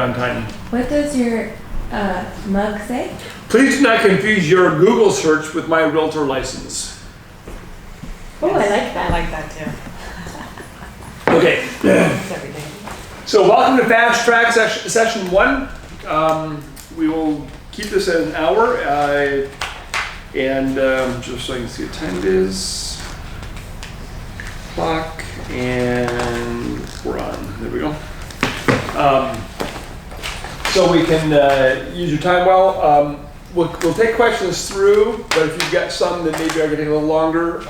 on time. What does your mug say? Please do not confuse your Google search with my realtor license. Oh, I like that. I like that too. Okay. It's everything. So welcome to Fast Track session 1. We will keep this at an hour. Just so I can see what time it is. Clock, and we're on. There we go. So we can use your time well. We'll take questions through, but if you've got some that maybe are going to take a little longer,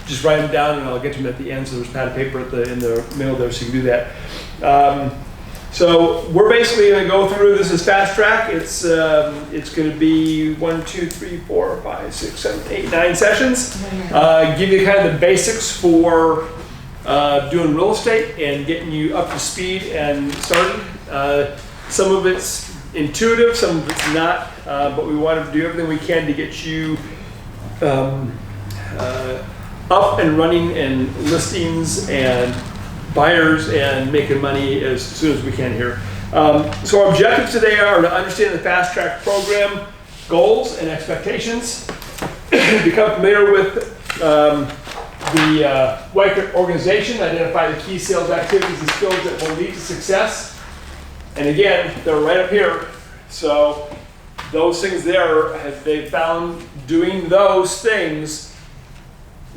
just write them down and I'll get to them at the end. So there's a pad of paper in the middle there, so you can do that. So we're basically going to go through. This is Fast Track. It's going to be 1, 2, 3, 4, 5, 6, 7, 8, 9 sessions. Give you kind of the basics for doing real estate and getting you up to speed and started. Some of it's intuitive, some of it's not, but we want to do everything we can to get you up and running and listings and buyers and making money as soon as we can here. So our objectives today are to understand the Fast Track program goals and expectations, become familiar with the Weichert organization, identify the key sales activities and skills that will lead to success. And again, they're right up here. So those things there, they found doing those things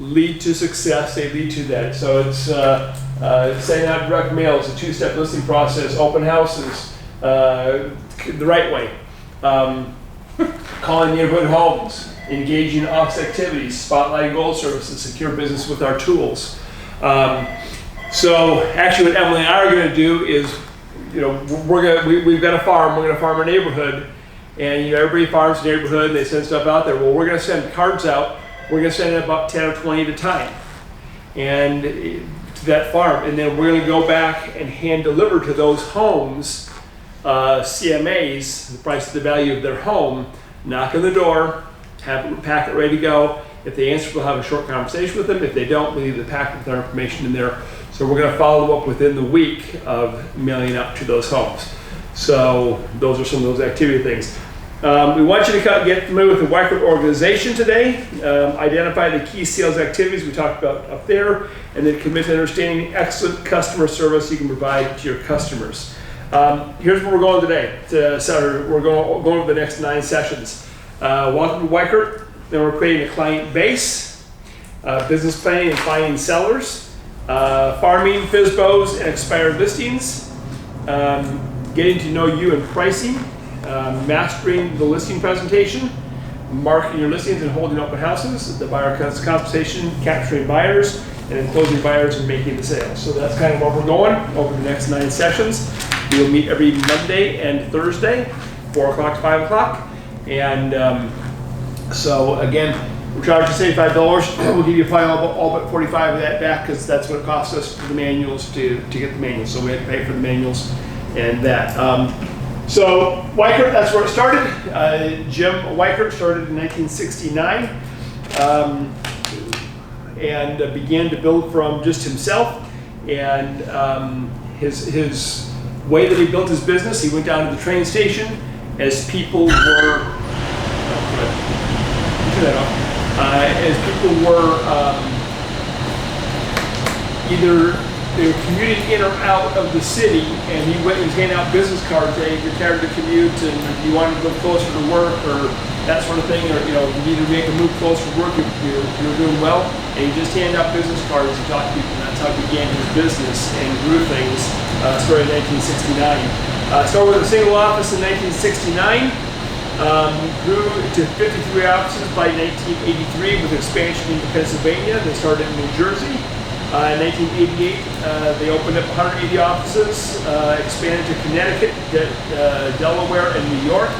lead to success, they lead to that. So it's sending out direct mail, it's a 2-step listing process, open houses, the right way, calling neighborhood homes, engaging in office activities, spotlighting gold services, secure business with our tools. So actually what Emily and I are going to do is, we've got a farm, we're going to farm a neighborhood, and everybody farms the neighborhood, they send stuff out there. Well, we're going to send cards out. We're going to send it about 10 or 20 at a time, and to that farm, and then we're going to go back and hand deliver to those homes CMAs, the price of the value of their home. Knock on the door, have a packet ready to go. If they answer, we'll have a short conversation with them. If they don't, we leave the packet with our information in there. So we're going to follow up within the week of mailing out to those homes. So those are some of those activity things. We want you to get familiar with the Weichert organization today, identify the key sales activities we talked about up there, and then commit to understanding excellent customer service you can provide to your customers. Here's where we're going today. We're going over the next 9 sessions. Welcome to Weichert. Then we're creating a client base, business planning and finding sellers, farming, FSBOs, and expired listings, getting to know you and pricing, mastering the listing presentation, marketing your listings and holding open houses, the buyer compensation, capturing buyers, and then closing buyers and making the sales. So that's kind of where we're going over the next 9 sessions. We will meet every Monday and Thursday, 4 o'clock to 5 o'clock. And so again, we're charging $75. We'll give you probably all but 45 of that back because that's what it costs us for the manuals to get the manuals. So we had to pay for the manuals and that. So Weichert, that's where it started. Jim Weichert started in 1969 and began to build from just himself. And his way that he built his business, he went down to the train station as people were, either they were commuting in or out of the city, and he went and handed out business cards saying you're tired of the commute and you want to go closer to work or that sort of thing, or you need to make a move closer to work, you're doing well, and he just handed out business cards and talked to people, and that's how he began his business and grew things. Started in 1969. Started with a single office in 1969. Grew to 53 offices by 1983 with expansion into Pennsylvania. They started in New Jersey. In 1988, they opened up 180 offices, expanded to Connecticut, Delaware, and New York.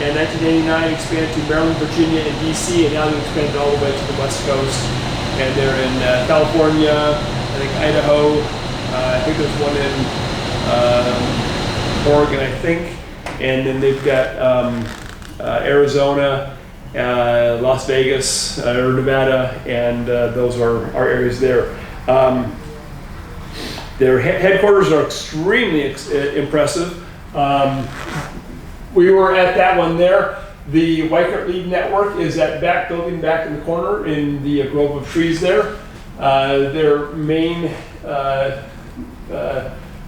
In 1989, expanded to Maryland, Virginia, and DC, and now they've expanded all the way to the West Coast. And they're in California, I think Idaho, I think there's one in Oregon, I think. And then they've got Arizona, Las Vegas, or Nevada, and those are our areas there. Their headquarters are extremely impressive. We were at that one there. The Weichert Lead Network is that back building back in the corner in the grove of trees there. Their main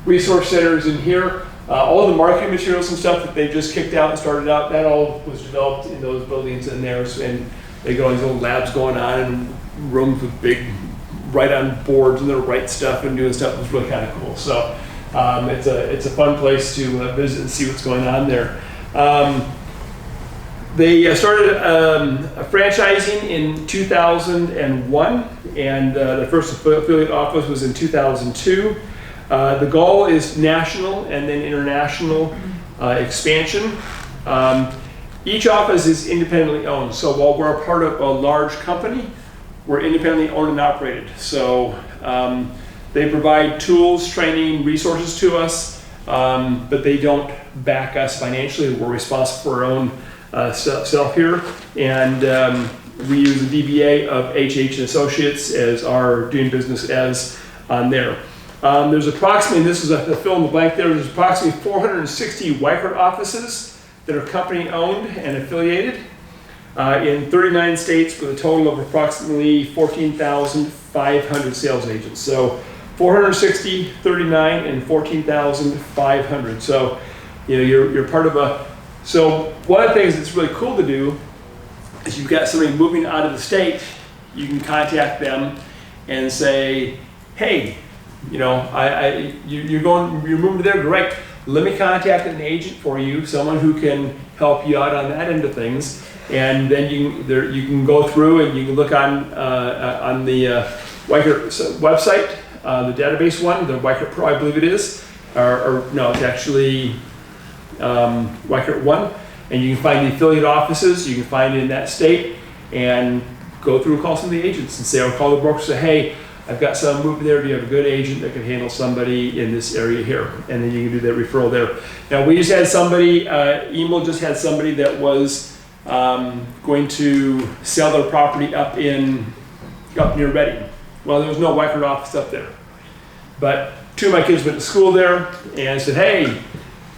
resource centers in here. All the marketing materials and stuff that they just kicked out and started out, that all was developed in those buildings in there. And they got all these little labs going on and rooms with big write-on boards and they'll write stuff and doing stuff. It was really kind of cool. So it's a fun place to visit and see what's going on there. They started franchising in 2001, and the first affiliate office was in 2002. The goal is national and then international expansion. Each office is independently owned, so while we're a part of a large company, we're independently owned and operated. So they provide tools, training, resources to us, but they don't back us financially. We're responsible for our own self here, and we use the DBA of HH & Associates as our doing business as on there. There's approximately, and this is a fill in the blank there, there's approximately 460 Weichert offices that are company owned and affiliated in 39 states with a total of approximately 14,500 sales agents. So 460, 39, and 14,500. So you're part of a, so one of the things that's really cool to do is you've got somebody moving out of the state, you can contact them and say, hey, you're moving to there, great. Let me contact an agent for you, someone who can help you out on that end of things, and then you can go through and you can look on the Weichert website, the database one, the Weichert Pro, I believe it is, or no, it's actually Weichert 1, and you can find the affiliate offices. You can find it in that state, and go through and call some of the agents and say, or call the broker and say, hey, I've got someone moving there. Do you have a good agent that can handle somebody in this area here? And then you can do that referral there. Now we just had somebody, Emil just had somebody that was going to sell their property up near Reading. Well, there was no Weichert office up there. But two of my kids went to school there and said, hey,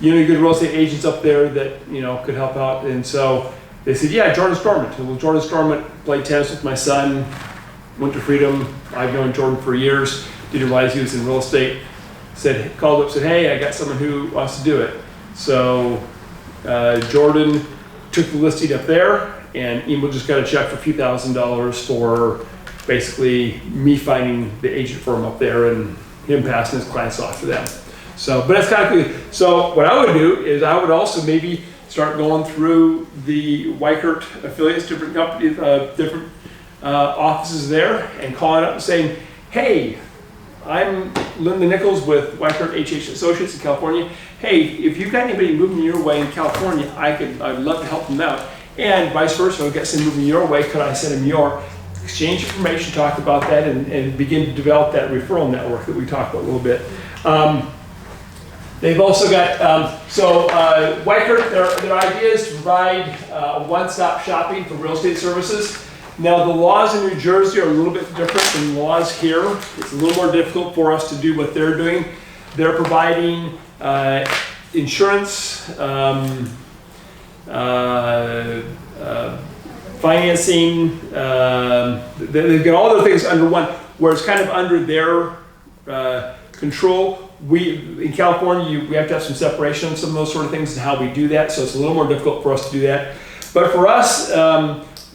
good real estate agents up there that could help out. And so they said, yeah, Jordan Stormont. Well, Jordan Stormont played tennis with my son, went to Freedom. I've known Jordan for years, didn't realize he was in real estate. Called up, said, hey, I got someone who wants to do it. So Jordan took the listing up there, and Emil just got a check for a few $1,000s for basically me finding the agent for him up there and him passing his clients off to them. So, but that's kind of cool. So what I would do is I would also maybe start going through the Weichert affiliates, different companies, different offices there, and calling up and saying, hey, I'm Linda Nichols with Weichert HH Associates in California. Hey, if you've got anybody moving your way in California, I'd love to help them out. And vice versa, I've got someone moving your way, could I send them your? Exchange information, talk about that, and begin to develop that referral network that we talked about a little bit. They've also got, Weichert, their idea is to provide one-stop shopping for real estate services. Now, the laws in New Jersey are a little bit different than laws here. It's a little more difficult for us to do what they're doing. They're providing insurance, financing, they've got all the things under one, where it's kind of under their control. In California, we have to have some separation on some of those sort of things and how we do that, so it's a little more difficult for us to do that. But for us,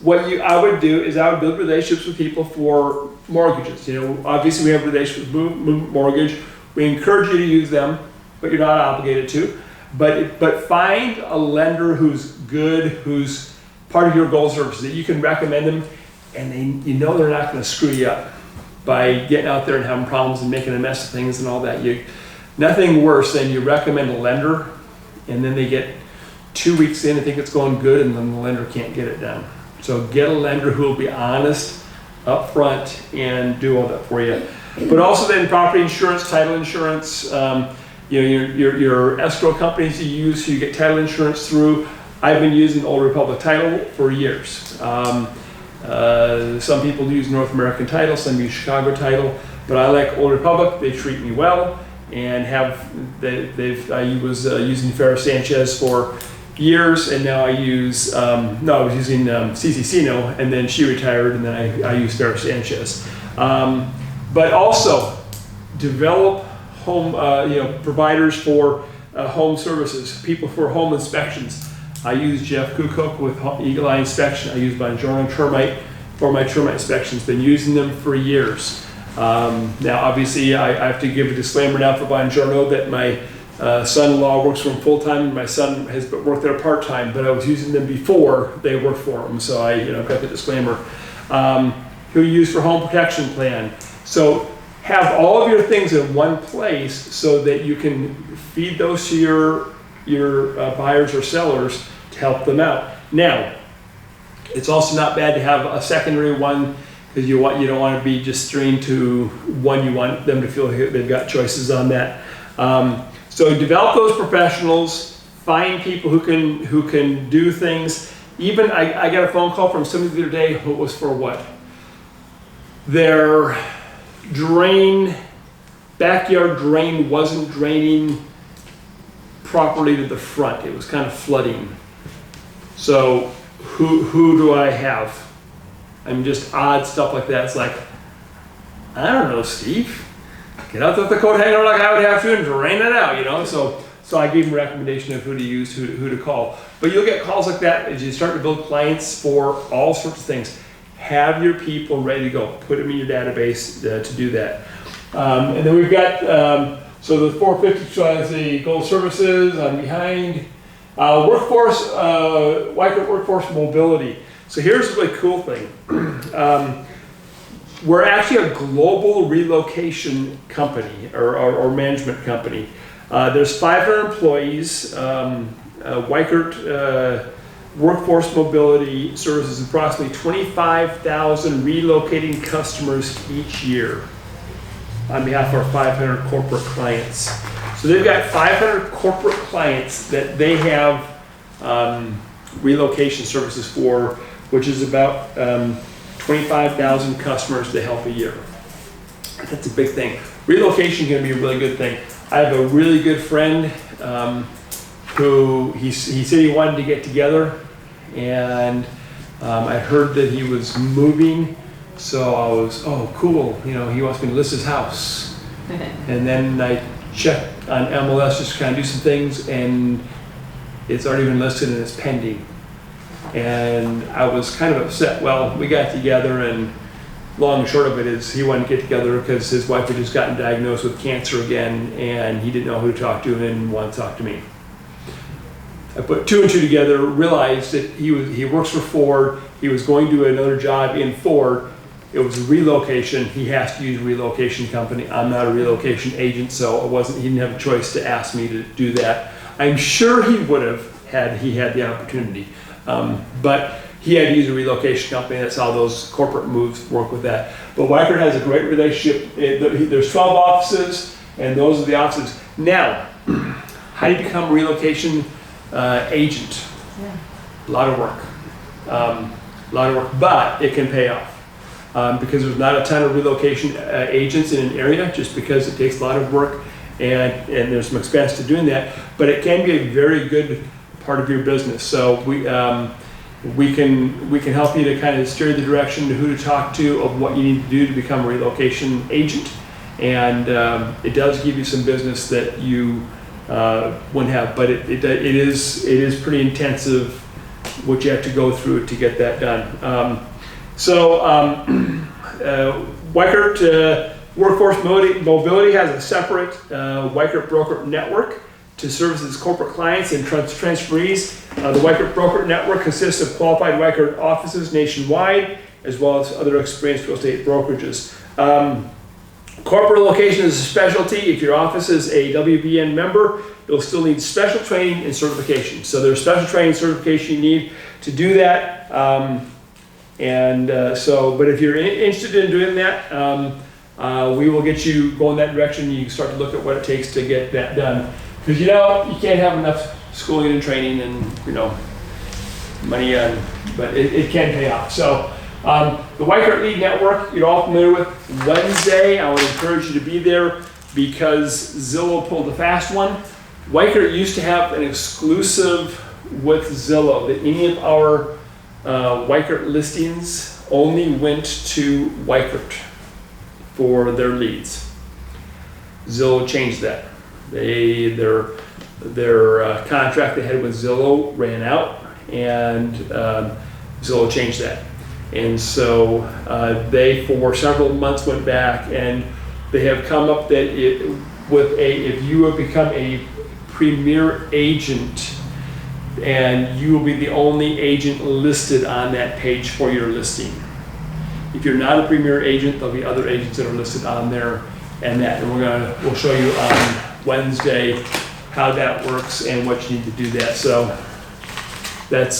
what I would do is I would build relationships with people for mortgages. Obviously we have relationships with mortgage. We encourage you to use them, but you're not obligated to. But find a lender who's good, who's part of your goal services, that you can recommend them, and they're not going to screw you up by getting out there and having problems and making a mess of things and all that. Nothing worse than you recommend a lender, and then they get 2 weeks in and think it's going good, and then the lender can't get it done. So get a lender who will be honest up front and do all that for you. But also then property insurance, title insurance, your escrow companies you use, who you get title insurance through. I've been using Old Republic Title for years. Some people use North American Title, some use Chicago Title. But I like Old Republic. They treat me well, and I was using Ferris Sanchez for years, and now I use I was using CCCino, and then she retired, and then I use Ferris Sanchez. But also develop home providers for home services, people for home inspections. I use Jeff Kukok with Eagle Eye Inspection. I use Bongiorno Termite for my termite inspections. Been using them for years. Now, obviously, I have to give a disclaimer now for Bongiorno that my son-in-law works for him full-time, and my son has worked there part-time, but I was using them before they worked for him, so I got the disclaimer. Who you use for home protection plan. So have all of your things in one place so that you can feed those to your buyers or sellers to help them out. Now, it's also not bad to have a secondary one, because you don't want to be just strained to one. You want them to feel they've got choices on that. So develop those professionals, find people who can do things. Even I got a phone call from somebody the other day who was for what? Their backyard drain wasn't draining properly to the front. It was kind of flooding. So who do I have? I mean, just odd stuff like that. It's like, I don't know, Steve. Get out with the coat hanger like I would have to and drain it out, So I gave him a recommendation of who to use, who to call. But you'll get calls like that as you start to build clients for all sorts of things. Have your people ready to go. Put them in your database to do that. And then we've got, so the 450 has the gold services. I'm behind. Weichert Workforce Mobility. So here's the really cool thing. We're actually a global relocation company or management company. There's 500 employees. Weichert Workforce Mobility services approximately 25,000 relocating customers each year on behalf of our 500 corporate clients. So they've got 500 corporate clients that they have relocation services for, which is about 25,000 customers they help a year. That's a big thing. Relocation is going to be a really good thing. I have a really good friend who he said he wanted to get together, and I heard that he was moving, so I was, oh cool, he wants me to list his house. And then I checked on MLS just to kind of do some things, and it's already been listed and it's pending. And I was kind of upset. Well, we got together, and long and short of it is he wanted to get together because his wife had just gotten diagnosed with cancer again, and he didn't know who to talk to and wanted to talk to me. I put two and two together, realized that he works for Ford. He was going to another job in Ford. It was a relocation. He has to use a relocation company. I'm not a relocation agent, so he didn't have a choice to ask me to do that. I'm sure he would have had he had the opportunity. But he had to use a relocation company. That's how those corporate moves work with that. But Weichert has a great relationship. There's 12 offices, and those are the offices. Now, how do you become a relocation agent? Yeah. A lot of work. But it can pay off. Because there's not a ton of relocation agents in an area, just because it takes a lot of work and there's some expense to doing that. But it can be a very good part of your business. So we can help you to kind of steer the direction to who to talk to of what you need to do to become a relocation agent, and it does give you some business that you wouldn't have. But it is pretty intensive what you have to go through to get that done. Weichert Workforce Mobility has a separate Weichert broker network to service its corporate clients and transferees. The Weichert broker network consists of qualified Weichert offices nationwide, as well as other experienced real estate brokerages. Corporate location is a specialty. If your office is a WBN member, you'll still need special training and certification. So there's special training and certification you need to do that. But if you're interested in doing that, we will get you going that direction. You can start to look at what it takes to get that done. Because you can't have enough schooling and training and money, but it can pay off. So The Weichert Lead Network, you're all familiar with. Wednesday, I would encourage you to be there because Zillow pulled a fast one. Weichert used to have an exclusive with Zillow that any of our Weichert listings only went to Weichert for their leads. Zillow changed that. Their contract they had with Zillow ran out, and Zillow changed that. And so they, for several months, went back and they have come up that if you have become a premier agent, and you will be the only agent listed on that page for your listing. If you're not a premier agent, there'll be other agents that are listed on there, and we'll show you on Wednesday how that works and what you need to do that. So that's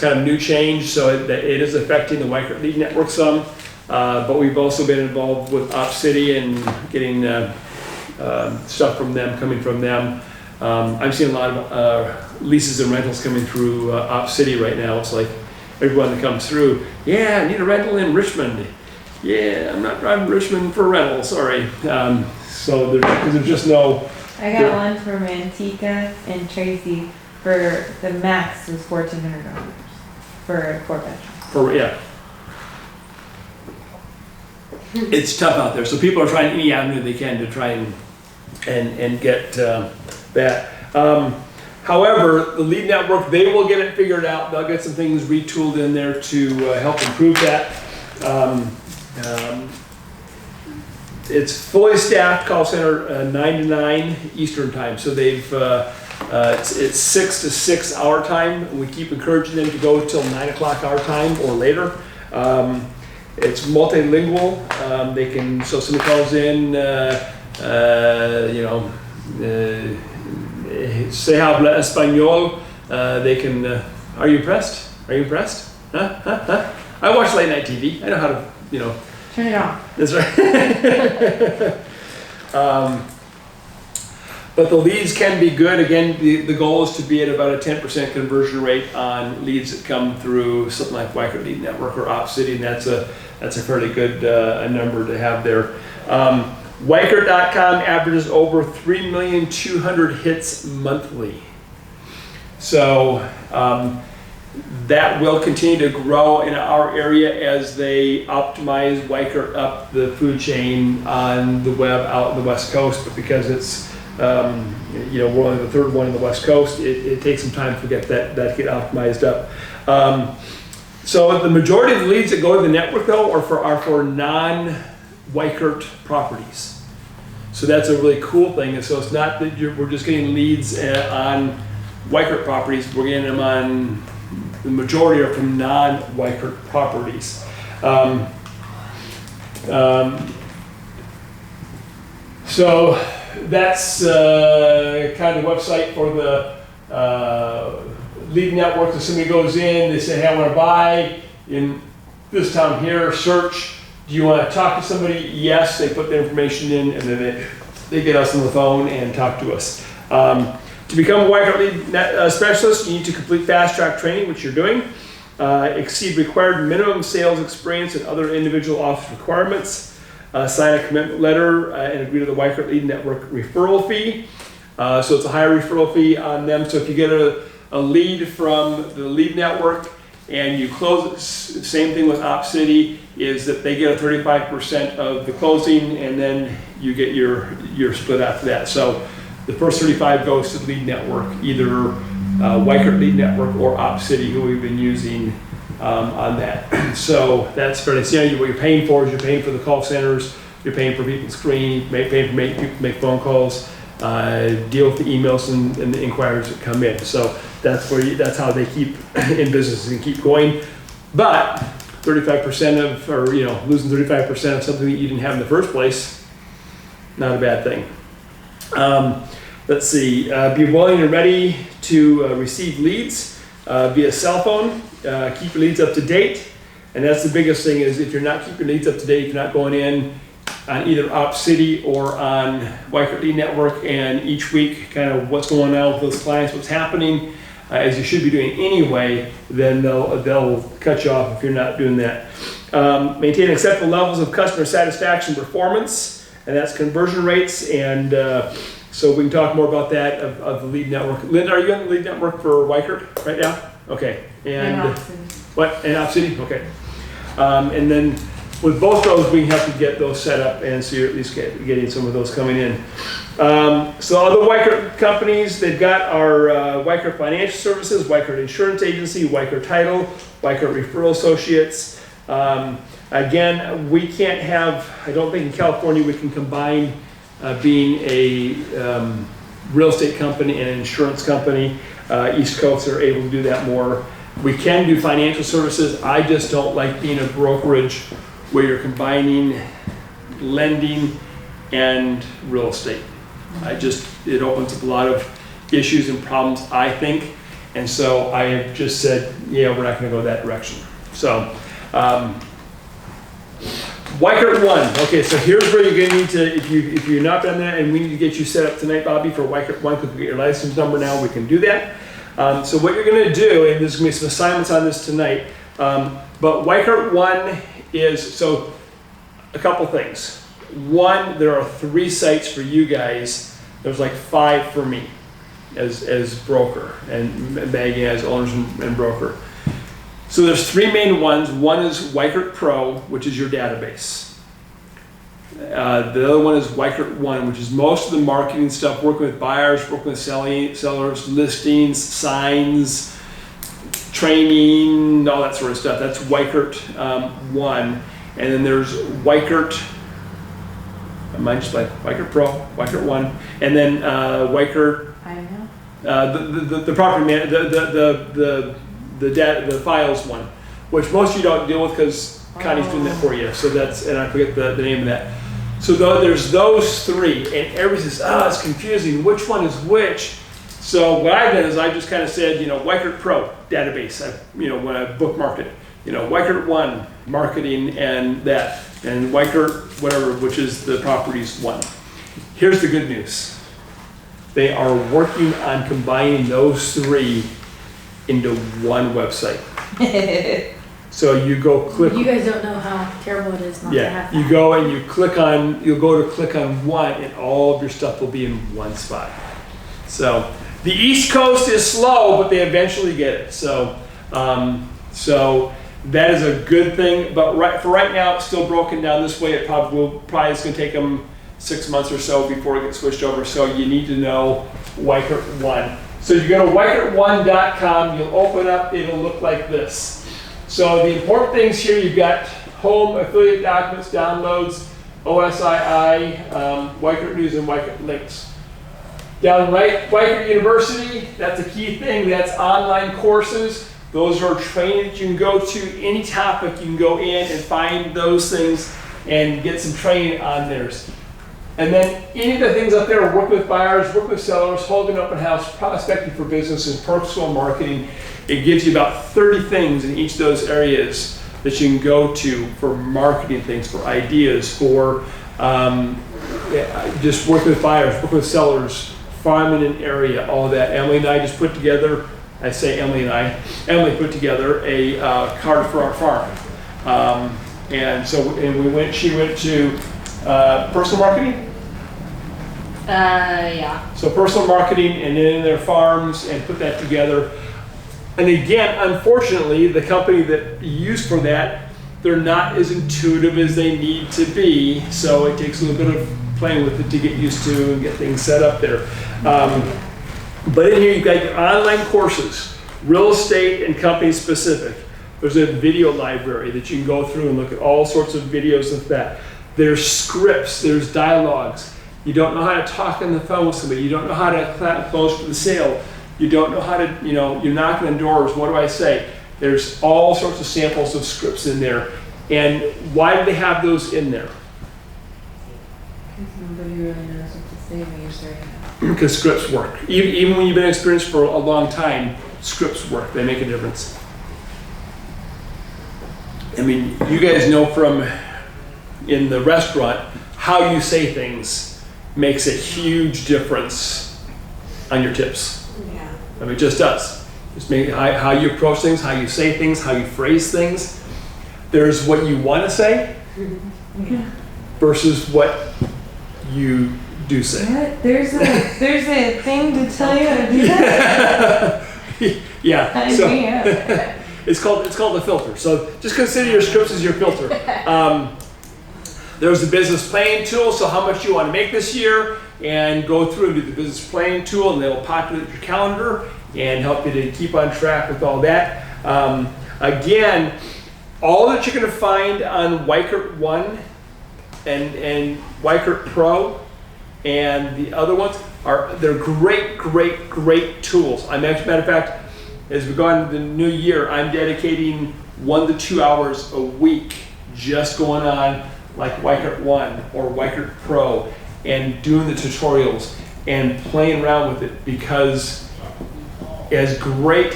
kind of new change. So it is affecting the Weichert Lead Network some, but we've also been involved with OpCity and getting stuff from them, coming from them. I'm seeing a lot of leases and rentals coming through OpCity right now. It's like everyone that comes through, yeah, I need a rental in Richmond. Yeah, I'm not driving to Richmond for a rental, sorry. So there's just no... I got one for Manteca and Tracy for the max was $1,400 for a 4-bedroom. Yeah. It's tough out there, so people are trying any avenue they can to try and get that. However, the Lead Network, they will get it figured out. They'll get some things retooled in there to help improve that. It's fully staffed call center 9 to 9 Eastern time. So it's 6 to 6 our time. We keep encouraging them to go till 9 o'clock our time or later. It's multilingual. So somebody calls in, se habla español. They can, are you impressed? Are you impressed? Huh? I watch late night TV. I know how to, Turn it off. That's right. But the leads can be good. Again, the goal is to be at about a 10% conversion rate on leads that come through something like Weichert Lead Network or OpCity, and that's a fairly good number to have there. Weichert.com averages over 3,200,000 hits monthly. So that will continue to grow in our area as they optimize Weichert up the food chain on the web out in the West Coast. But because it's we're only the third one in the West Coast, it takes some time to get that get optimized up. So the majority of the leads that go to the network though are for non-Weichert properties. So that's a really cool thing. And so it's not that we're just getting leads on Weichert properties. We're getting them on, the majority are from non-Weichert properties. So that's kind of the website for the Lead Network. If somebody goes in, they say, hey, I want to buy in this town here, search. Do you want to talk to somebody? Yes, they put their information in, and then they get us on the phone and talk to us. To become a Weichert Lead Specialist, you need to complete fast track training, which you're doing, exceed required minimum sales experience and other individual office requirements, sign a commitment letter, and agree to the Weichert Lead Network referral fee. So it's a higher referral fee on them. So if you get a lead from the Lead Network and you close it, same thing with OpCity, is that they get a 35% of the closing, and then you get your split after that. So the first 35 goes to the Lead Network, either Weichert Lead Network or OpCity, who we've been using on that. So that's fairly standard. What you're paying for is you're paying for the call centers, you're paying for people to screen, you're paying for people to make phone calls, deal with the emails and the inquiries that come in. So that's how they keep in business and keep going. But 35% losing 35% of something that you didn't have in the first place, not a bad thing. Let's see, be willing and ready to receive leads via cell phone. Keep your leads up to date. And that's the biggest thing, is if you're not keeping leads up to date, if you're not going in on either OpCity or on Weichert Lead Network, and each week kind of what's going on with those clients, what's happening, as you should be doing anyway, then they'll cut you off if you're not doing that. Maintain acceptable levels of customer satisfaction performance, and that's conversion rates. And so we can talk more about that of the lead network. Linda, are you on the lead network for Weichert right now? Okay. And what? And Op City? Okay. And then with both those, we have to get those set up, and so you're at least getting some of those coming in. So other Weichert companies, they've got our Weichert Financial Services, Weichert Insurance Agency, Weichert Title, Weichert Referral Associates. Again, we can't have, I don't think in California we can combine being a real estate company and an insurance company. East Coast are able to do that more. We can do financial services. I just don't like being a brokerage where you're combining lending and real estate. It opens up a lot of issues and problems, I think. And so I have just said, yeah, we're not gonna go that direction. So, Weichert 1. Okay, so here's where you're gonna need to, if you're not done that, and we need to get you set up tonight, Bobby, for Weichert 1, because we get your license number now, we can do that. So what you're gonna do, and there's gonna be some assignments on this tonight, but Weichert 1 is, so a couple things. One, there are 3 sites for you guys. There's like 5 for me as broker, and Maggie as owners and broker. So there's 3 main ones. One is Weichert Pro, which is your database. The other one is Weichert 1, which is most of the marketing stuff, working with buyers, working with sellers, listings, signs, training, all that sort of stuff. That's Weichert 1. And then there's Weichert, mine just like Weichert Pro, Weichert 1, and then Weichert, the property man, the files one, which most of you don't deal with because Connie's doing that for you. So that's, and I forget the name of that. So there's those 3, and everybody says, it's confusing. Which one is which? So what I've done is I just kind of said, Weichert Pro database. When I bookmarked it, Weichert 1 marketing and that, and Weichert whatever, which is the properties one. Here's the good news. They are working on combining those 3 into one website. So you go click. You guys don't know how terrible it is not to have that. You go and you click on, you'll go to click on one, and all of your stuff will be in one spot. So the East Coast is slow, but they eventually get it. So that is a good thing. But for right now, it's still broken down this way. It probably is going to take them 6 months or so before it gets switched over. So you need to know Weichert 1. So you go to weichert1.com, you'll open up, it'll look like this. So the important things here, you've got home, affiliate documents, downloads, OSII, Weichert News, and Weichert Links. Down right, Weichert University, that's a key thing. That's online courses. Those are training that you can go to. Any topic, you can go in and find those things and get some training on theirs. And then any of the things up there, work with buyers, work with sellers, hold an open house, prospecting for business, and personal marketing. It gives you about 30 things in each of those areas that you can go to for marketing things, for ideas, for just work with buyers, work with sellers, farming an area, all of that. Emily and I just put together, I say Emily and I, Emily put together a card for our farm. She went to personal marketing? Yeah. So personal marketing, and then in their farms, and put that together. And again, unfortunately, the company that you use for that, they're not as intuitive as they need to be. So it takes a little bit of playing with it to get used to and get things set up there. But in here, you've got your online courses, real estate and company specific. There's a video library that you can go through and look at all sorts of videos of that. There's scripts, there's dialogues. You don't know how to talk on the phone with somebody. You don't know how to close to the sale. You don't know how to, you're knocking on doors. What do I say? There's all sorts of samples of scripts in there. And why do they have those in there? Because nobody really knows what to say when you're starting out. Because scripts work. Even when you've been experienced for a long time, scripts work. They make a difference. I mean, you guys know from in the restaurant, how you say things makes a huge difference on your tips. Yeah. I mean, it just does. Just how you approach things, how you say things, how you phrase things. There's what you want to say versus what you do say. What? There's a thing to tell you how to do that? Yeah. So it's called the filter. So just consider your scripts as your filter. There's the business planning tool. So how much you want to make this year, and go through and do the business planning tool, and they'll populate your calendar and help you to keep on track with all that. Again, all that you're going to find on Weichert 1 and Weichert Pro and the other ones they're great tools. Matter of fact, as we go into the new year, I'm dedicating 1 to 2 hours a week just going on like Weichert 1 or Weichert Pro and doing the tutorials and playing around with it, because as great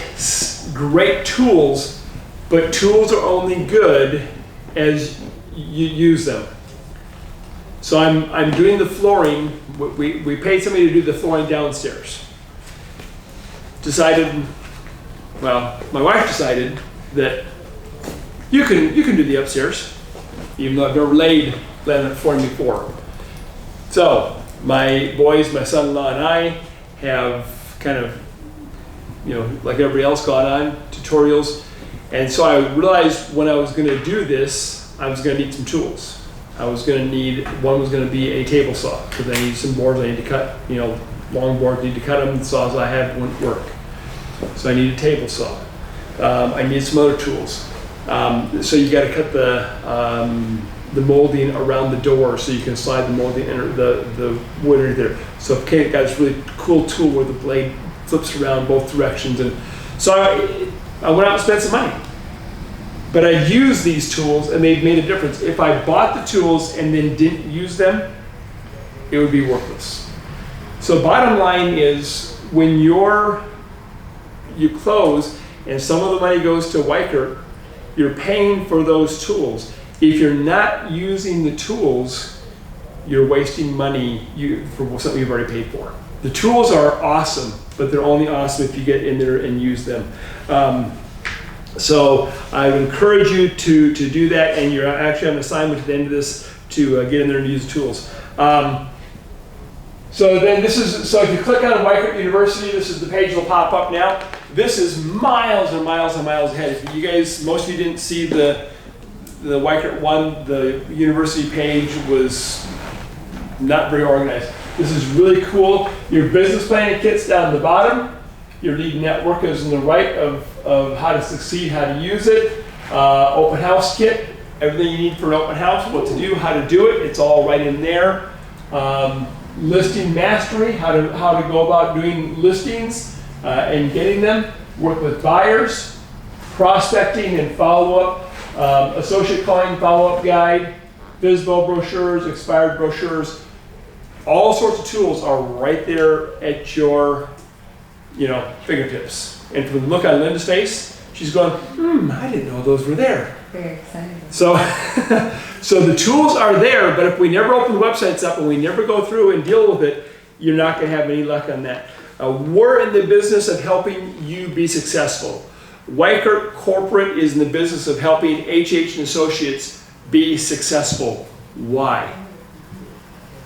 tools, but tools are only good as you use them. So I'm doing the flooring. We paid somebody to do the flooring downstairs. My wife decided that you can do the upstairs, even though I've never laid laminate flooring before. So my boys, my son-in-law and I have kind of, like everybody else, gone on tutorials. And so I realized when I was going to do this, I was going to need some tools. One was going to be a table saw, because I need some boards I need to cut, long boards, need to cut them. The saws I had wouldn't work. So I need a table saw. I need some other tools. So you got to cut the molding around the door so you can slide the molding and the wood under there. So Kate got this really cool tool where the blade flips around both directions. And so I went out and spent some money. But I use these tools and they've made a difference. If I bought the tools and then didn't use them, it would be worthless. So bottom line is, when you close and some of the money goes to Weichert, you're paying for those tools. If you're not using the tools, you're wasting money for something you've already paid for. The tools are awesome, but they're only awesome if you get in there and use them. So I would encourage you to do that, and you're actually on an assignment at the end of this to get in there and use the tools. So if you click on Weichert University, this is the page that'll pop up now. This is miles and miles and miles ahead. If you guys, most of you didn't see the Weichert 1, the university page was not very organized. This is really cool. Your business planning kit's down the bottom. Your lead network is on the right of how to succeed, how to use it. Open house kit, everything you need for an open house, what to do, how to do it, it's all right in there. Listing mastery, how to go about doing listings and getting them. Work with buyers, prospecting and follow-up, associate calling follow-up guide, FSBO brochures, expired brochures. All sorts of tools are right there at your fingertips. And from the look on Linda's face, she's going, I didn't know those were there. Very excited. So the tools are there, but if we never open the websites up and we never go through and deal with it, you're not going to have any luck on that. We're in the business of helping you be successful. Weichert Corporate is in the business of helping H&H and Associates be successful. Why?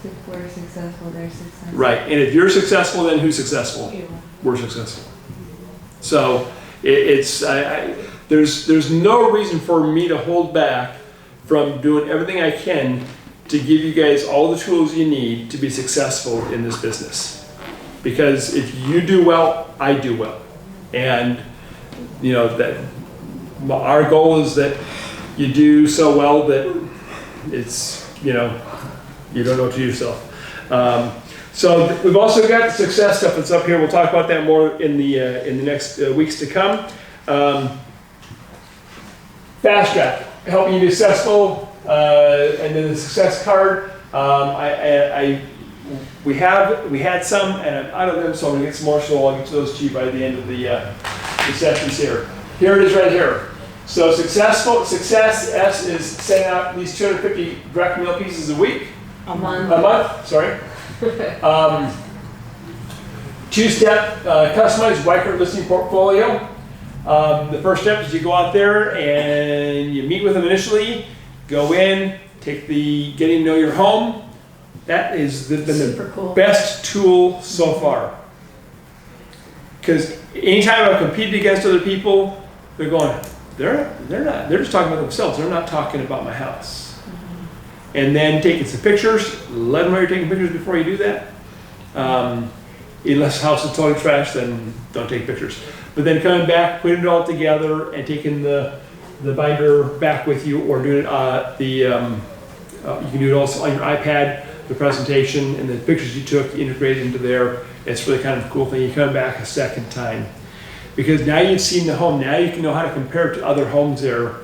If we're successful, they're successful. Right, and if you're successful, then who's successful? You. We're successful. So there's no reason for me to hold back from doing everything I can to give you guys all the tools you need to be successful in this business. Because if you do well, I do well. And our goal is that you do so well that it's, you don't know what to do yourself. So we've also got the success stuff that's up here. We'll talk about that more in the next weeks to come. Fast Track, helping you be successful, and then the success card. We had some, and I'm out of them, so I'm gonna get some more. So I'll get to those to you by the end of the sessions here. Here it is, right here. So success S is sending out at least 250 direct mail pieces a week. A month. Sorry. Two-step customized Weichert listing portfolio. The first step is you go out there and you meet with them initially, go in, take the getting to know your home. That has been Super the cool. best tool so far. Because anytime I've competed against other people, they're going, they're just talking about themselves. They're not talking about my house. And then taking some pictures, let them know you're taking pictures before you do that. Unless the house is totally trashed, then don't take pictures. But then coming back, putting it all together and taking the binder back with you, or doing it, you can do it also on your iPad, the presentation and the pictures you took integrated into there. It's really kind of a cool thing. You come back a second time. Because now you've seen the home, now you can know how to compare it to other homes there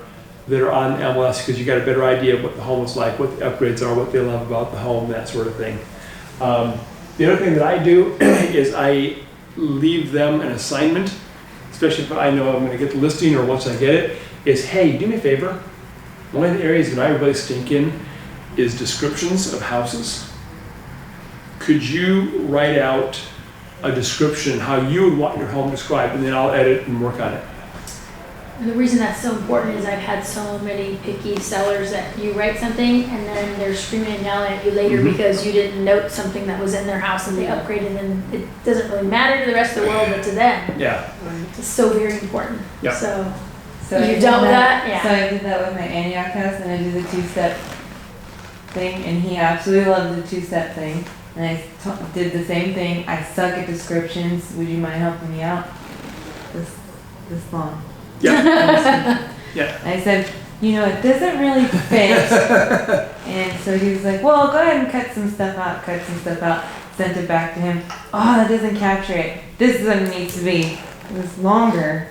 that are on MLS, because you got a better idea of what the home is like, what the upgrades are, what they love about the home, that sort of thing. The other thing that I do is I leave them an assignment, especially if I know I'm going to get the listing or once I get it, is, hey, do me a favor. One of the areas that I really stink in is descriptions of houses. Could you write out a description, how you would want your home described, and then I'll edit and work on it. And the reason that's so important is I've had so many picky sellers that you write something and then they're screaming and yelling at you later because you didn't note something that was in their house and they upgraded, and it doesn't really matter to the rest of the world, but to them, Yeah. it's so very important. Yeah. So I you did dealt with that? Yeah. So I did that with my Antioch house, and I did the two-step thing, and he absolutely loved the two-step thing. And I did the same thing. I suck at descriptions. Would you mind helping me out? This long. Yeah. Yeah. I said, it doesn't really fit. And so he was like, well, go ahead and cut some stuff out. Sent it back to him. Oh, that doesn't capture it. This is what it needs to be. It was longer.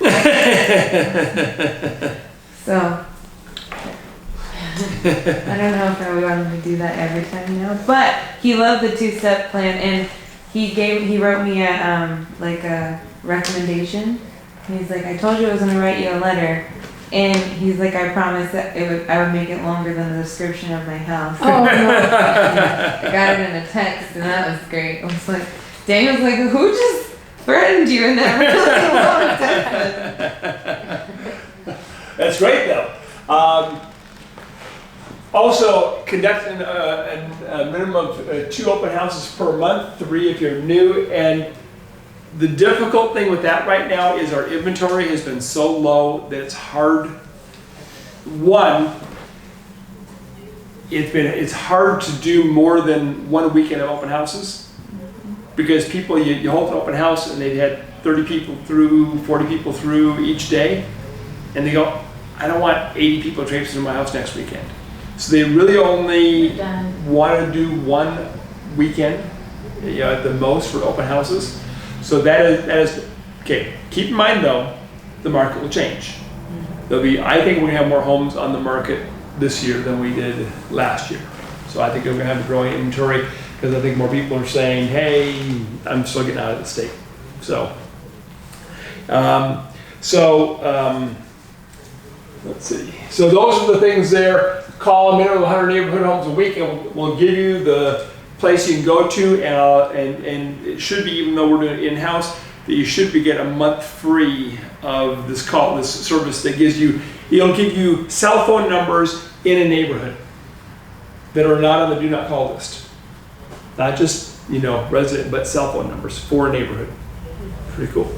So, I don't know if I would want him to do that every time now, but he loved the two-step plan, and he wrote me a recommendation. He's like, I told you I was gonna write you a letter, and he's like, I promised that I would make it longer than the description of my house. Oh, no. I got it in a text, and that was great. I was like, Daniel's like, who just threatened you in that really long text? That's great, though. Also, conduct a minimum of 2 open houses per month, 3 if you're new. And the difficult thing with that right now is our inventory has been so low that it's hard. One, it's hard to do more than 1 weekend of open houses, because people, you hold an open house and they've had 30 people through, 40 people through each day, and they go, I don't want 80 people traipsing in my house next weekend. So they really only want to do 1 weekend, at the most, for open houses. So that is okay. Keep in mind though, the market will change. I think we're gonna have more homes on the market this year than we did last year. So I think we're gonna have a growing inventory, because I think more people are saying, hey, I'm still getting out of the state. So, let's see. So those are the things there. Call a minimum of 100 neighborhood homes a week, and we'll give you the place you can go to, and it should be, even though we're doing it in-house, that you should be getting a month free of this service that it'll give you cell phone numbers in a neighborhood that are not on the do not call list. Not just, resident, but cell phone numbers for a neighborhood. Pretty cool.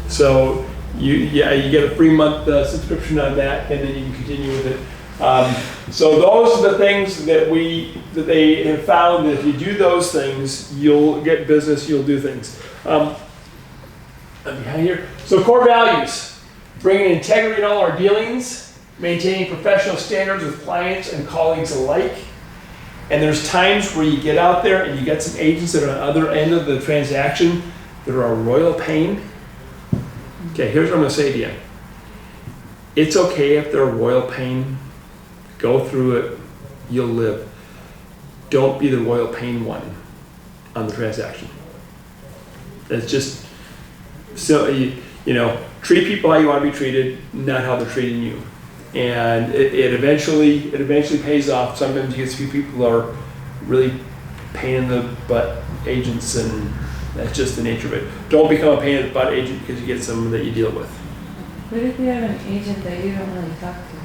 So you get a free month subscription on that, and then you can continue with it. So those are the things that they have found, that if you do those things, you'll get business, you'll do things. Behind here. So core values: bringing integrity in all our dealings, maintaining professional standards with clients and colleagues alike. And there's times where you get out there and you get some agents that are on the other end of the transaction that are a royal pain. Okay, here's what I'm going to say to you. It's okay if they're a royal pain. Go through it, you'll live. Don't be the royal pain one on the transaction. It's just, so treat people how you want to be treated, not how they're treating you. And it eventually pays off. Sometimes you get a few people who are really pain in the butt agents, and that's just the nature of it. Don't become a pain in the butt agent because you get someone that you deal with. What if you have an agent that you don't really talk to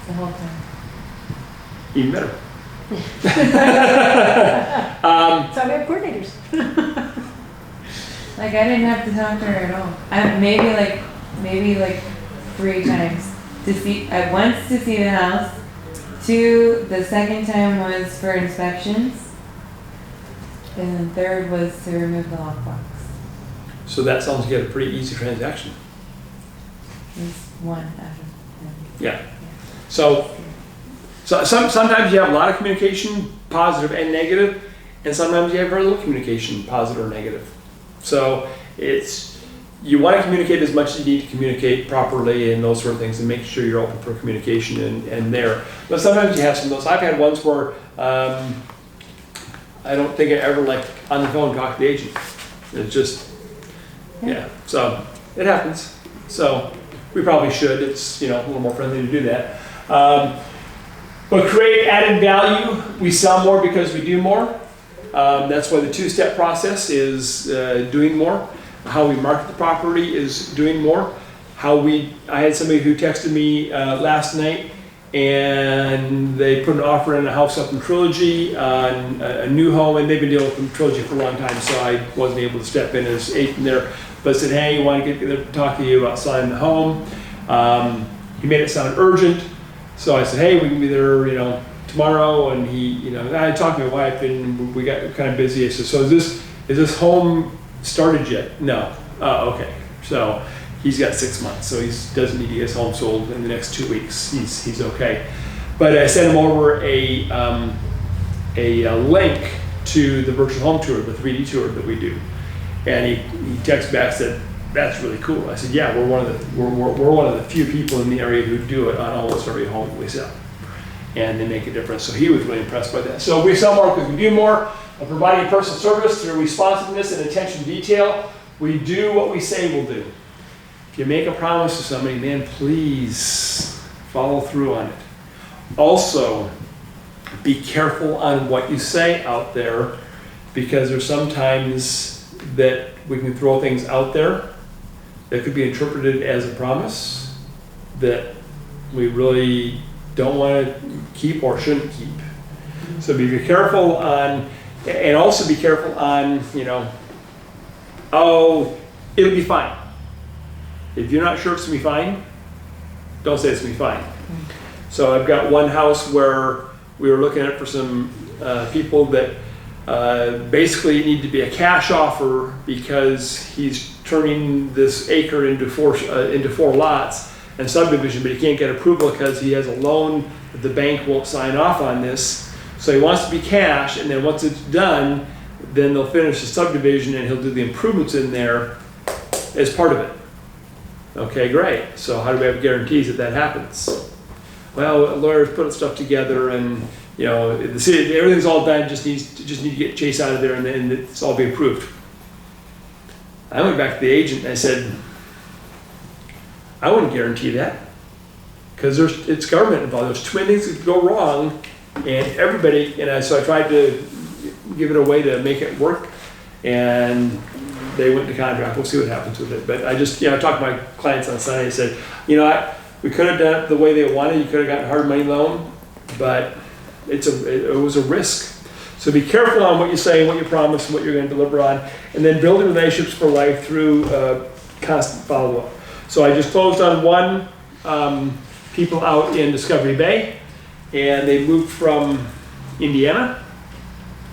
the whole time? Even better. So we have coordinators. Like I didn't have to talk to her at all. Maybe like 3 times to see. Once to see the house. 2, the second time was for inspections. And then 3rd was to remove the lockbox. So that sounds like a pretty easy transaction. It was 1 out of 10. Yeah. So sometimes you have a lot of communication, positive and negative, and sometimes you have very little communication, positive or negative. So you want to communicate as much as you need to communicate properly and those sort of things, and make sure you're open for communication and there. But sometimes you have some of those. I've had ones where I don't think I ever on the phone talk to the agent. It's just, yeah. So it happens. So we probably should. It's a little more friendly to do that. But create added value. We sell more because we do more. That's why the 2-step process is doing more. How we market the property is doing more. I had somebody who texted me last night, and they put an offer in a house up in Trilogy on a new home, and they've been dealing with Trilogy for a long time, so I wasn't able to step in as agent there. But said, hey, want to talk to you about selling the home. He made it sound urgent, so I said, hey, we can be there, tomorrow. And he, I talked to my wife, and we got kind of busy. I said, so is this home started yet? No. Okay. So he's got 6 months, so he doesn't need to get his home sold in the next 2 weeks. He's okay. But I sent him over a link to the virtual home tour, the 3D tour that we do, and he texted back, said, that's really cool. I said, yeah, we're one of the few people in the area who do it on almost every home we sell, and they make a difference. So he was really impressed by that. So we sell more because we do more. Of providing personal service through responsiveness and attention to detail. We do what we say we'll do. If you make a promise to somebody, man, please follow through on it. Also, be careful on what you say out there, because there's sometimes that we can throw things out there that could be interpreted as a promise that we really don't want to keep or shouldn't keep. So be careful on. And also be careful on, oh, it'll be fine. If you're not sure it's gonna be fine, don't say it's gonna be fine. So I've got one house where we were looking at for some people that basically need to be a cash offer because he's turning this acre into four lots and subdivision, but he can't get approval because he has a loan that the bank won't sign off on this. So he wants to be cash, and then once it's done, then they'll finish the subdivision and he'll do the improvements in there as part of it. Okay, great. So how do we have guarantees that happens? Well, lawyers put stuff together, and the city, everything's all done. Just need to get Chase out of there, and then it's all be approved. I went back to the agent and I said, I wouldn't guarantee that, because it's government involved. There's too many things that could go wrong. And everybody, so I tried to give it a way to make it work, and they went to contract. We'll see what happens with it. But I just, I talked to my clients on Sunday and said, we could have done it the way they wanted. You could have gotten a hard money loan, but it was a risk. So be careful on what you say, what you promise, and what you're going to deliver on, and then building relationships for life through constant follow-up. So I just closed on one people out in Discovery Bay. And they moved from Indiana.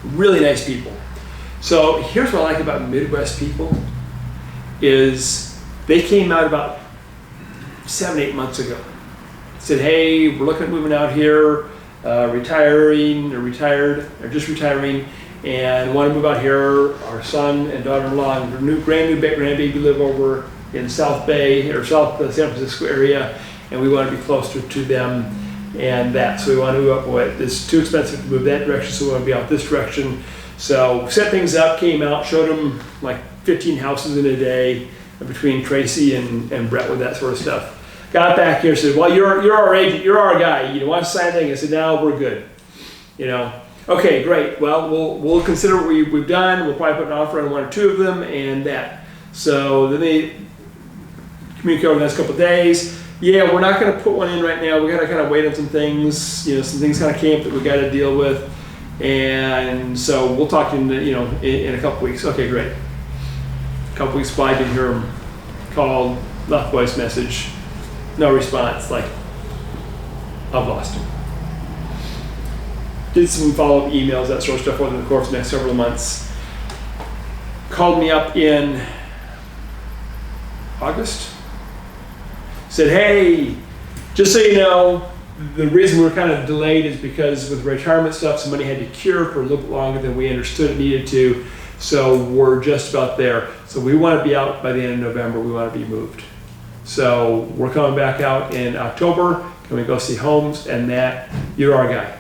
Really nice people. So here's what I like about Midwest people is they came out about 7-8 months ago. Said, hey, we're looking at moving out here, retiring or retired or just retiring, and want to move out here. Our son and daughter-in-law and brand new grandbaby live over in South Bay or South San Francisco area, and we want to be closer to them. And so we want to move up. It's too expensive to move that direction, so we want to be out this direction. So set things up, came out, showed them like 15 houses in a day between Tracy and Brett with that sort of stuff. Got back here, said, well, you're our agent, you're our guy. You want to sign anything? I said, no, we're good. Okay, great. Well, we'll consider what we've done. We'll probably put an offer on 1 or 2 of them, and that. So then they communicate over the next couple of days. Yeah, we're not gonna put one in right now. We gotta kind of wait on some things. Some things kind of came up that we gotta deal with. And so we'll talk in a couple weeks. Okay, great. A couple weeks by, I didn't hear him. Called, left voice message, no response. Like, I've lost him. Did some follow-up emails, that sort of stuff over the course of the next several months. Called me up in August. Said, hey, just so you know, the reason we're kind of delayed is because with retirement stuff, some money had to cure for a little bit longer than we understood it needed to. So we're just about there. So we want to be out by the end of November. We want to be moved. So we're coming back out in October. Can we go see homes? And that, you're our guy.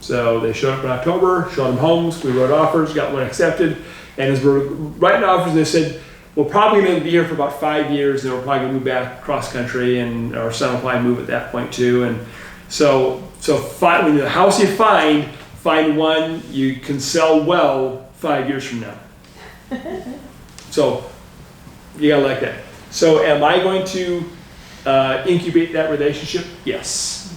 So they showed up in October, showed them homes. We wrote offers, got one accepted. And as we're writing offers, they said, we're probably going to be here for about 5 years, and we're probably going to move back cross country, and our son will probably move at that point too. And so when the house you find one you can sell well 5 years from now. So you gotta like that. So am I going to incubate that relationship? Yes.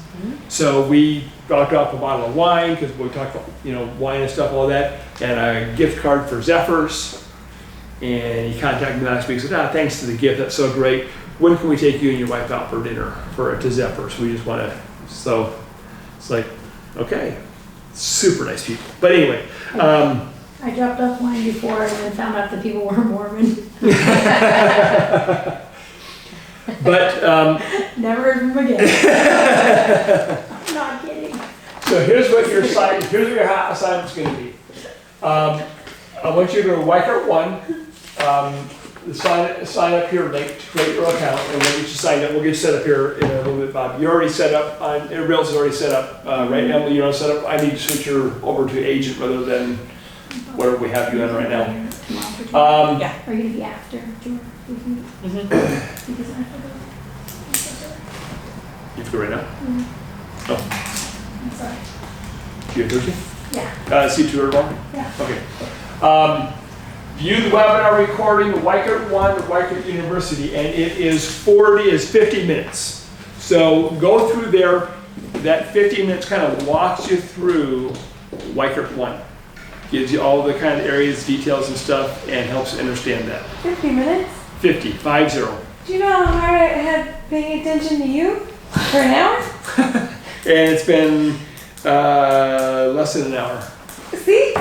So we dropped off a bottle of wine because we talked about wine and stuff, all that, and a gift card for Zephyrs. And he contacted me last week and said, thanks to the gift, that's so great. When can we take you and your wife out for dinner to Zephyrs? We just want to, so it's like, okay, super nice people. But anyway. I dropped off wine before and then found out the people were Mormon. But never heard from them again. I'm not kidding. So here's what your assignment's going to be. I want you to go to Weichert 1. Sign up here link to create your account, and we'll get you signed up. We'll get you set up here in a little bit, Bob. You're already set up. Everybody else is already set up. Right now, you're not set up. I need to switch you over to agent rather than whatever we have you in right now. Yeah. Are you gonna be after? You have to go right now? Oh. I'm sorry. You have Thursday? Yeah. See you tomorrow? Yeah. Okay. View the webinar recording, Weichert 1 at Weichert University, and it is 50 minutes. So go through there. That 50 minutes kind of walks you through Weichert 1. Gives you all the kind of areas, details and stuff, and helps you understand that. 50 minutes? 50. Do you know how hard I had paying attention to you for an hour? And it's been less than an hour. See?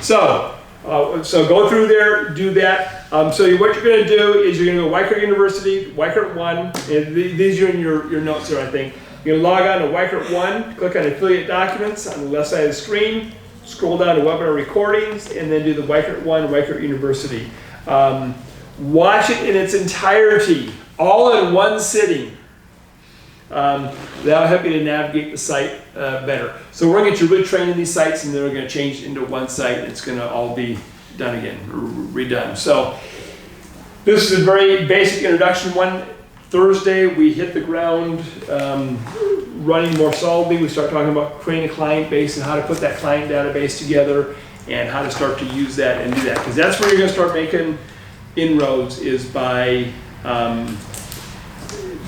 So go through there, do that. So what you're going to do is you're going to go Weichert University, Weichert 1, and these are in your notes there, I think. You're going to log on to Weichert 1, click on Affiliate Documents on the left side of the screen, scroll down to Webinar Recordings, and then do the Weichert 1, Weichert University. Watch it in its entirety, all in one sitting. That'll help you to navigate the site better. So we're going to get you really trained in these sites, and then we're going to change it into one site, and it's going to all be done again, redone. So this is a very basic introduction one. Thursday, we hit the ground running more solidly. We start talking about creating a client base and how to put that client database together and how to start to use that and do that. Because that's where you're going to start making inroads, is by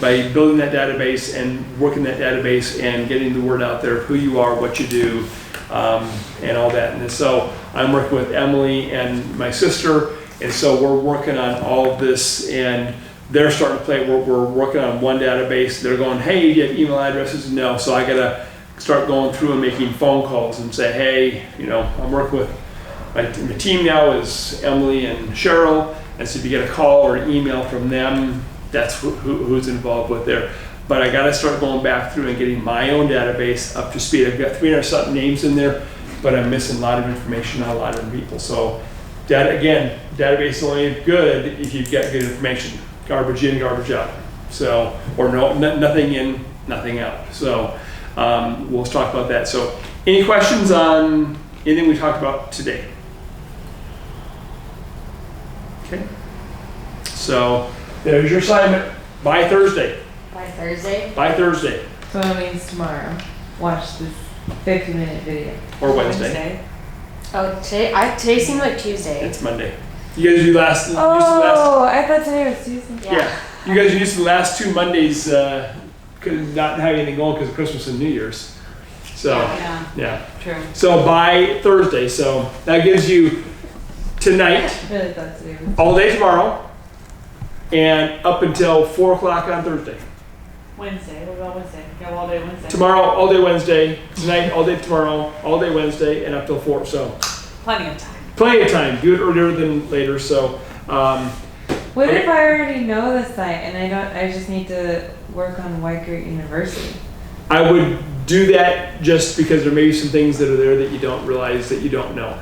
building that database and working that database and getting the word out there of who you are, what you do, and all that. And so I'm working with Emily and my sister, and so we're working on all of this, and they're starting to play. We're working on one database. They're going, hey, do you have email addresses? No. So I got to start going through and making phone calls and say, hey, I'm working with my team now is Emily and Cheryl, and so if you get a call or an email from them, that's who's involved with there. But I got to start going back through and getting my own database up to speed. I've got 300 something names in there, but I'm missing a lot of information on a lot of people. So database is only good if you've got good information. Garbage in, garbage out. So, or nothing in, nothing out. So we'll talk about that. So any questions on anything we talked about today? Okay. So there's your assignment by Thursday. By Thursday? By Thursday. So that means tomorrow. Watch this 50-minute video. Or Wednesday. Oh, today seemed like Tuesday. It's Monday. You guys do last, used the last, Oh, I thought today was Tuesday. yeah. You guys used the last 2 Mondays, not having anything going because of Christmas and New Year's. So, Yeah, yeah. true. So by Thursday, so that gives you tonight, I really thought today was. all day tomorrow, and up until 4 o'clock on Thursday. Wednesday, what about Wednesday? Go all day Wednesday. Tomorrow, all day Wednesday, tonight, all day tomorrow, all day Wednesday, and up till 4. So Plenty of time. plenty of time. Do it earlier than later. So, What Okay. if I already know the site and I just need to work on Weichert University? I would do that just because there may be some things that are there that you don't realize that you don't know.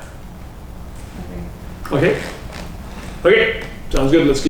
Okay. Okay? Okay, sounds good. Let's